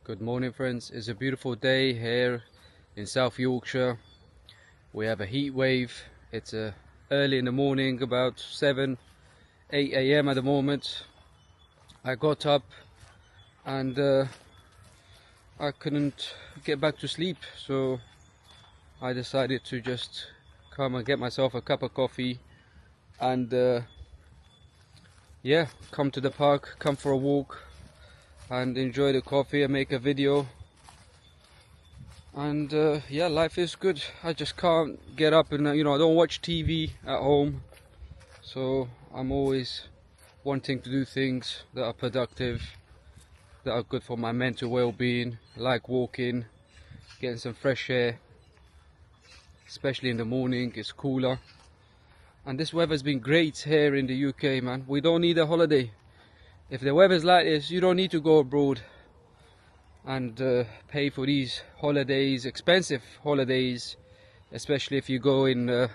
Good morning, friends. It's a beautiful day here in South Yorkshire. We have a heat wave. It's early in the morning, about 8 a.m. at the moment. I got up and I couldn't get back to sleep, so I decided to just come and get myself a cup of coffee and yeah, come to the park, come for a walk and enjoy the coffee and make a video. And yeah, life is good. I just can't get up and I don't watch TV at home, so I'm always wanting to do things that are productive, that are good for my mental well-being, like walking, getting some fresh air, especially in the morning. It's cooler, and this weather's been great here in the UK, man. We don't need a holiday. If the weather's like this, you don't need to go abroad and pay for these holidays, expensive holidays, especially if you go in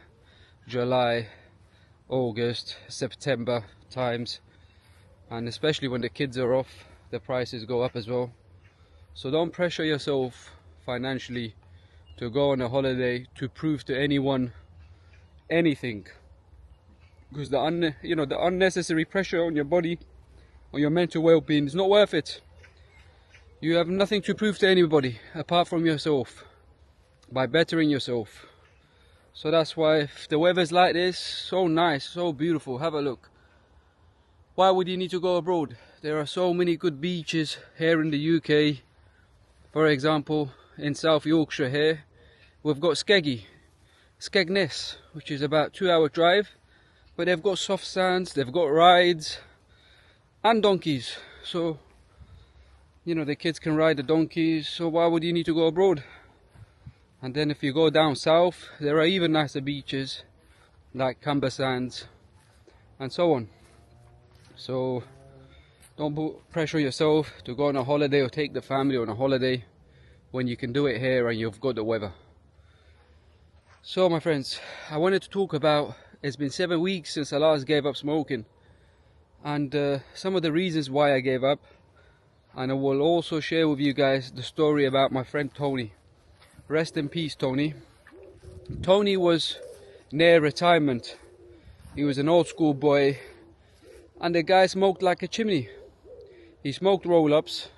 July, August, September times, and especially when the kids are off, the prices go up as well. So don't pressure yourself financially to go on a holiday to prove to anyone anything, because the unnecessary pressure on your body, on your mental well-being, is not worth it. You have nothing to prove to anybody apart from yourself by bettering yourself. So that's why, if the weather's like this, so nice, so beautiful, have a look. Why would you need to go abroad? There are so many good beaches here in the UK. For example, in South Yorkshire here, we've got Skegness, which is about 2-hour drive, but they've got soft sands, they've got rides and donkeys. So the kids can ride the donkeys, so why would you need to go abroad? And then if you go down south, there are even nicer beaches like Camber Sands and so on. So don't pressure yourself to go on a holiday or take the family on a holiday when you can do it here and you've got the weather. So my friends, I wanted to talk about, it's been 7 weeks since I last gave up smoking, and some of the reasons why I gave up. And I will also share with you guys the story about my friend Tony. Rest in peace, Tony. Tony was near retirement. He was an old school boy, and the guy smoked like a chimney. He smoked roll-ups,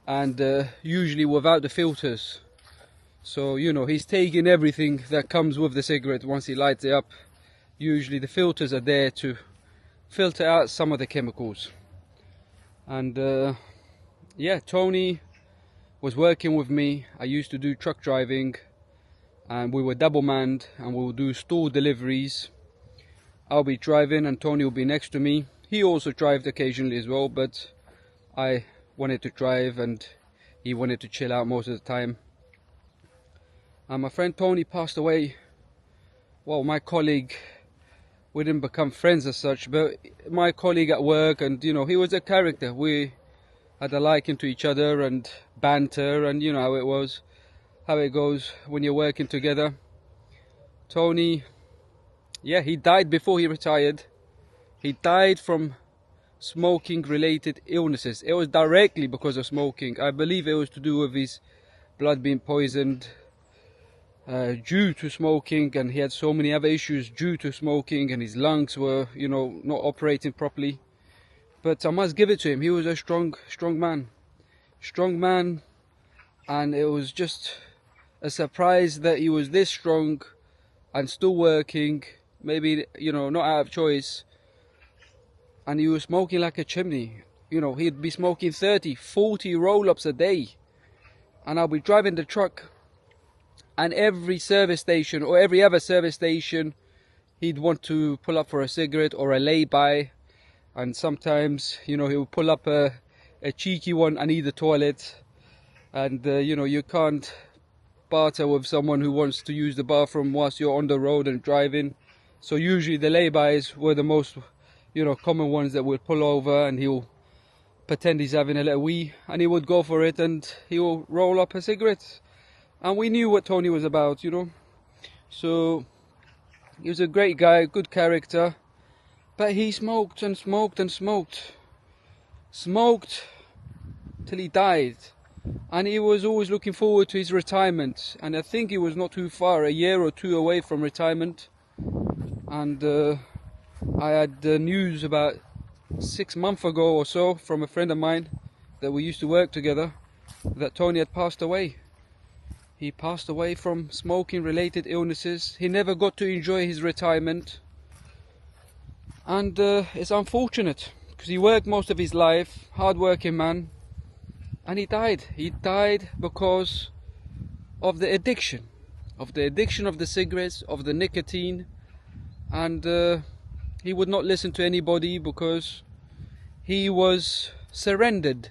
and usually without the filters. So he's taking everything that comes with the cigarette once he lights it up. Usually the filters are there to filter out some of the chemicals. And yeah, Tony was working with me. I used to do truck driving, and we were double manned, and we would do store deliveries. I'll be driving and Tony will be next to me. He also drove occasionally as well, but I wanted to drive and he wanted to chill out most of the time. And my friend Tony passed away. Well, my colleague, we didn't become friends as such, but my colleague at work, and he was a character. We had a liking to each other and banter, and how it goes when you're working together. Tony, yeah, he died before he retired. He died from smoking related illnesses. It was directly because of smoking. I believe it was to do with his blood being poisoned due to smoking, and he had so many other issues due to smoking, and his lungs were not operating properly. But I must give it to him, he was a strong man, and it was just a surprise that he was this strong and still working, maybe not out of choice. And he was smoking like a chimney. He'd be smoking 30-40 roll-ups a day, and I'll be driving the truck, and every service station or every other service station he'd want to pull up for a cigarette or a lay-by. And sometimes he would pull up a cheeky one, I need the toilet, and you can't barter with someone who wants to use the bathroom whilst you're on the road and driving. So usually the lay-bys were the most common ones that would pull over, and he'll pretend he's having a little wee, and he would go for it, and he will roll up a cigarette. And we knew what Tony was about, so he was a great guy, good character. But he smoked till he died. and he was always looking forward to his retirement, and I think he was not too far, a year or two away from retirement. And I had news about 6 months ago or so from a friend of mine that we used to work together, that Tony had passed away. He passed away from smoking related illnesses. He never got to enjoy his retirement, and it's unfortunate because he worked most of his life, hard-working man, and he died. He died because of the addiction of the cigarettes, of the nicotine, and he would not listen to anybody because he was surrendered.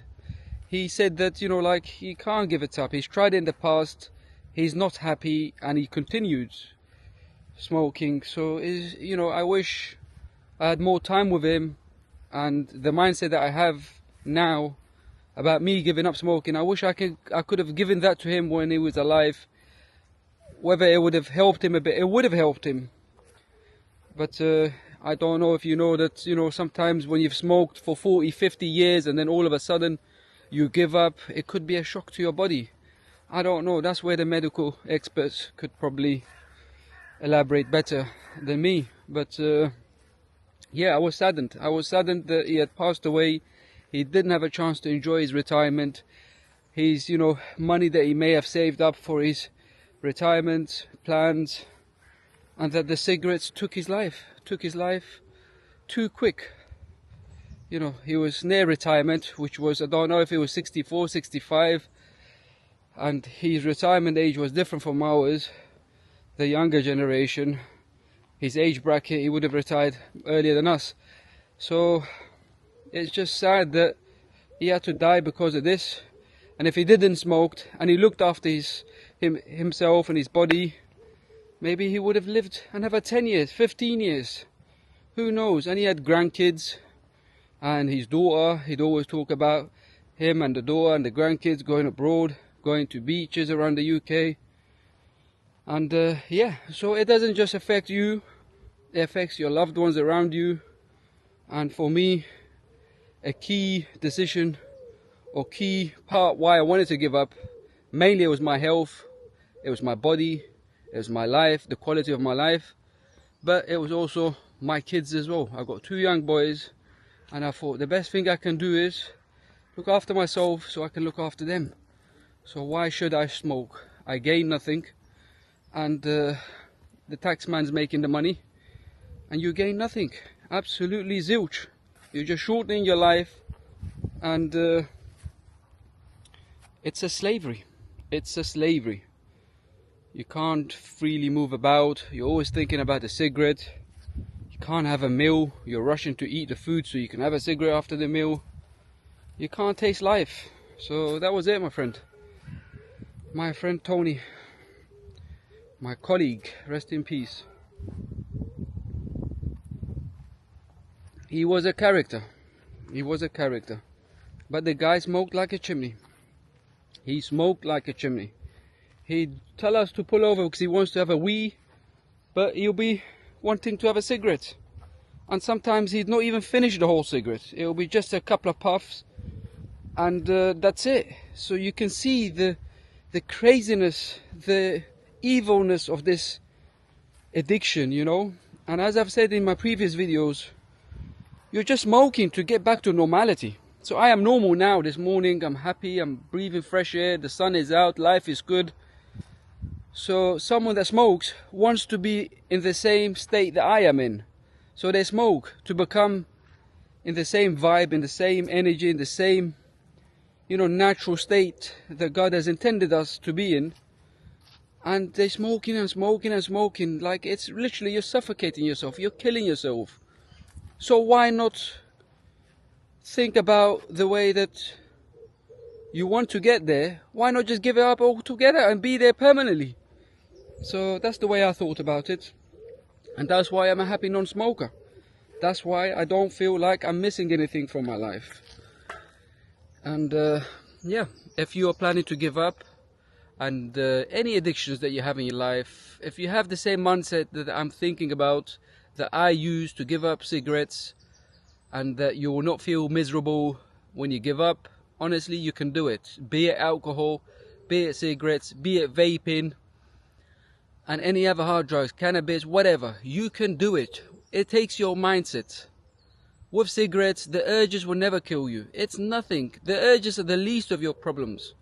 He said that, you know, like, he can't give it up. He's tried it in the past, he's not happy, and he continued smoking. So, you know, I wish I had more time with him, and the mindset that I have now about me giving up smoking, I wish I could have given that to him when he was alive. Whether it would have helped him a bit, it would have helped him. But I don't know if you know that, you know, sometimes when you've smoked for 40, 50 years and then all of a sudden you give up, it could be a shock to your body. I don't know, that's where the medical experts could probably elaborate better than me. But yeah, I was saddened. I was saddened that he had passed away. He didn't have a chance to enjoy his retirement. His, you know, money that he may have saved up for his retirement plans, and that the cigarettes took his life too quick. You know, he was near retirement, which was, I don't know if it was 64, 65, and his retirement age was different from ours, the younger generation. His age bracket, he would have retired earlier than us. So it's just sad that he had to die because of this. And if he didn't smoke and he looked after himself and his body, maybe he would have lived another 10 years, 15 years. Who knows? And he had grandkids. And his daughter, he'd always talk about him and the daughter and the grandkids going abroad, going to beaches around the UK. And yeah, so it doesn't just affect you, it affects your loved ones around you. And for me, a key decision or key part why I wanted to give up, mainly it was my health, it was my body, it was my life, the quality of my life, but it was also my kids as well. I've got 2 young boys, and I thought the best thing I can do is look after myself so I can look after them. So why should I smoke? I gain nothing, and the taxman's making the money, and you gain nothing. Absolutely zilch. You're just shortening your life, and it's a slavery. It's a slavery. You can't freely move about. You're always thinking about the cigarette. You can't have a meal. You're rushing to eat the food so you can have a cigarette after the meal. You can't taste life. So that was it, my friend. My friend Tony, my colleague, rest in peace. He was a character. He was a character. But the guy smoked like a chimney. He smoked like a chimney. He'd tell us to pull over because he wants to have a wee, but he'll be wanting to have a cigarette. And sometimes he'd not even finish the whole cigarette. It'll be just a couple of puffs, and that's it. So you can see the craziness, the evilness of this addiction, you know. And as I've said in my previous videos, you're just smoking to get back to normality. So I am normal now. This morning I'm happy, I'm breathing fresh air, the sun is out, life is good. So someone that smokes wants to be in the same state that I am in. So they smoke to become in the same vibe, in the same energy, in the same, you know, natural state that God has intended us to be in. And they're smoking and smoking and smoking, like it's literally, you're suffocating yourself, you're killing yourself. So why not think about the way that you want to get there? Why not just give it up altogether and be there permanently? So that's the way I thought about it. And that's why I'm a happy non-smoker. That's why I don't feel like I'm missing anything from my life. And yeah, if you are planning to give up, and any addictions that you have in your life, if you have the same mindset that I'm thinking about, that I use to give up cigarettes, and that you will not feel miserable when you give up, Honestly, you can do it. Be it alcohol, be it cigarettes, be it vaping, and any other hard drugs, cannabis, whatever. You can do it. It takes your mindset. With cigarettes, the urges will never kill you. It's nothing. The urges are the least of your problems.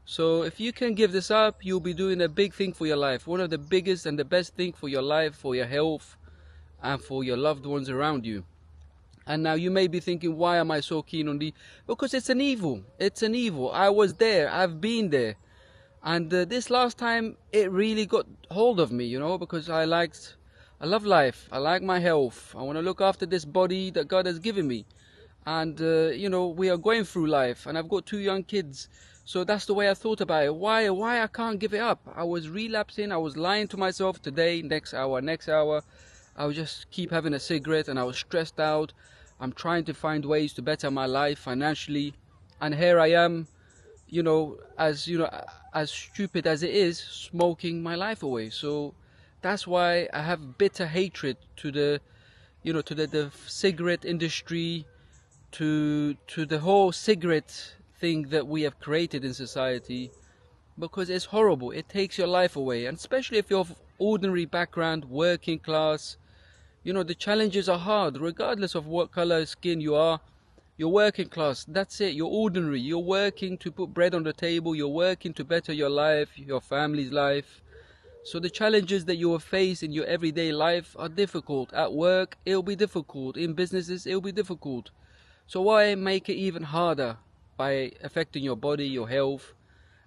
So if you can give this up, you'll be doing a big thing for your life. One of the biggest and the best thing for your life, for your health, and for your loved ones around you. And now you may be thinking, why am I so keen on the... Because it's an evil. It's an evil. I was there. I've been there. And this last time, it really got hold of me, you know, because I love life. I like my health. I want to look after this body that God has given me. And, you know, we are going through life. And I've got 2 young kids. So that's the way I thought about it. Why I can't give it up? I was relapsing. I was lying to myself today, next hour. I would just keep having a cigarette and I was stressed out. I'm trying to find ways to better my life financially. And here I am, you know, as stupid as it is, smoking my life away. So that's why I have bitter hatred to the, you know, to the cigarette industry, to the whole cigarette thing that we have created in society, because it's horrible. It takes your life away, and especially if you're of ordinary background, working class, you know, the challenges are hard regardless of what color skin you are. You're working class, that's it. You're ordinary. You're working to put bread on the table. You're working to better your life, your family's life. So the challenges that you will face in your everyday life are difficult. At work, it'll be difficult. In businesses, it'll be difficult. So why make it even harder by affecting your body, your health?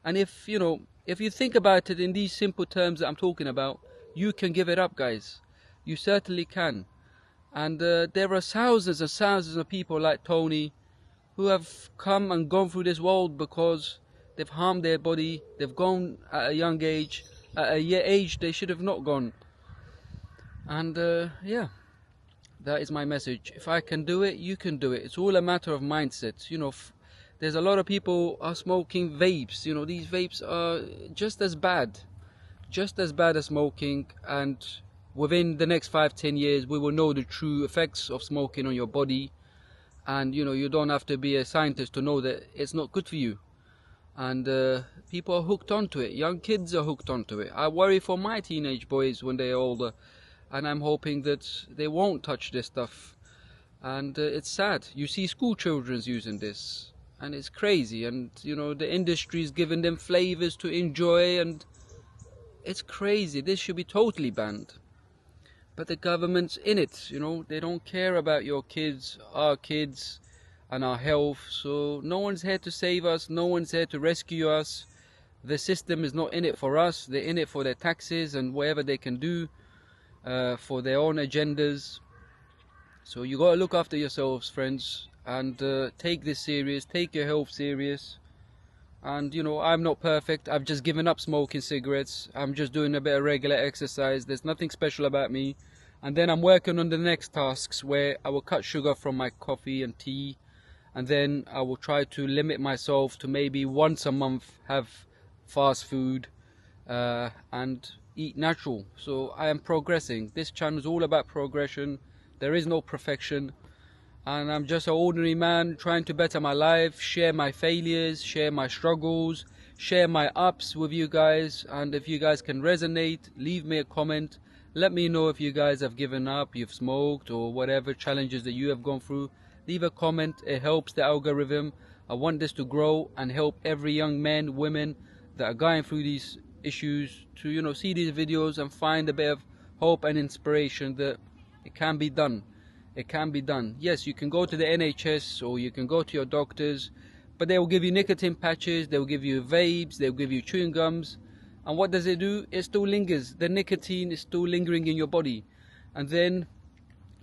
And if you think about it in these simple terms that I'm talking about, you can give it up, guys. You certainly can. And there are thousands and thousands of people like Tony who have come and gone through this world because they've harmed their body. They've gone at a young age, at a age they should have not gone. And yeah, that is my message. If I can do it, you can do it. It's all a matter of mindset. You know, there's a lot of people are smoking vapes. You know, these vapes are just as bad as smoking, and within the next 5-10 years we will know the true effects of smoking on your body. And you know, you don't have to be a scientist to know that it's not good for you. And people are hooked onto it. Young kids are hooked onto it. I worry for my teenage boys when they are older, and I'm hoping that they won't touch this stuff. And it's sad. You see school children using this, and it's crazy. And you know, the industry is giving them flavors to enjoy, and it's crazy. This should be totally banned. But the government's in it, you know. They don't care about your kids, our kids, and our health. So no one's here to save us. No one's here to rescue us. The system is not in it for us. They're in it for their taxes and whatever they can do for their own agendas. So you got to look after yourselves, friends, and take this serious. Take your health serious. And you know, I'm not perfect. I've just given up smoking cigarettes. I'm just doing a bit of regular exercise. There's nothing special about me. And then I'm working on the next tasks where I will cut sugar from my coffee and tea. And then I will try to limit myself to maybe once a month have fast food and eat natural. So I am progressing. This channel is all about progression. There is no perfection. And I'm just an ordinary man trying to better my life, share my failures, share my struggles, share my ups with you guys. And if you guys can resonate, leave me a comment. Let me know if you guys have given up, you've smoked, or whatever challenges that you have gone through. Leave a comment. It helps the algorithm. I want this to grow and help every young man, women that are going through these issues to, you know, see these videos and find a bit of hope and inspiration that it can be done. It can be done. Yes, you can go to the NHS or you can go to your doctors, but they will give you nicotine patches, they will give you vapes, they will give you chewing gums. And what does it do? It still lingers. The nicotine is still lingering in your body. And then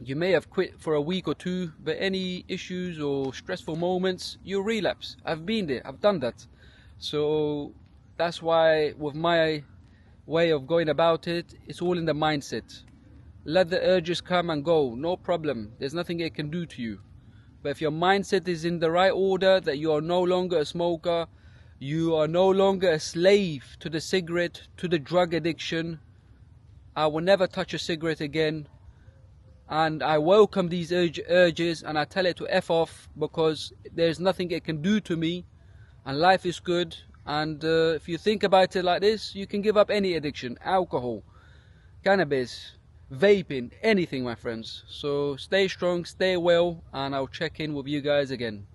you may have quit for a week or two, but any issues or stressful moments, you relapse. I've been there. I've done that. So that's why with my way of going about it, it's all in the mindset. Let the urges come and go, no problem. There's nothing it can do to you. But if your mindset is in the right order, that you are no longer a smoker, you are no longer a slave to the cigarette, to the drug addiction. I will never touch a cigarette again. and I welcome these urges, and I tell it to F off, because there's nothing it can do to me, and life is good. And if you think about it like this, you can give up any addiction: alcohol, cannabis, vaping, anything, my friends. So stay strong, stay well, and I'll check in with you guys again.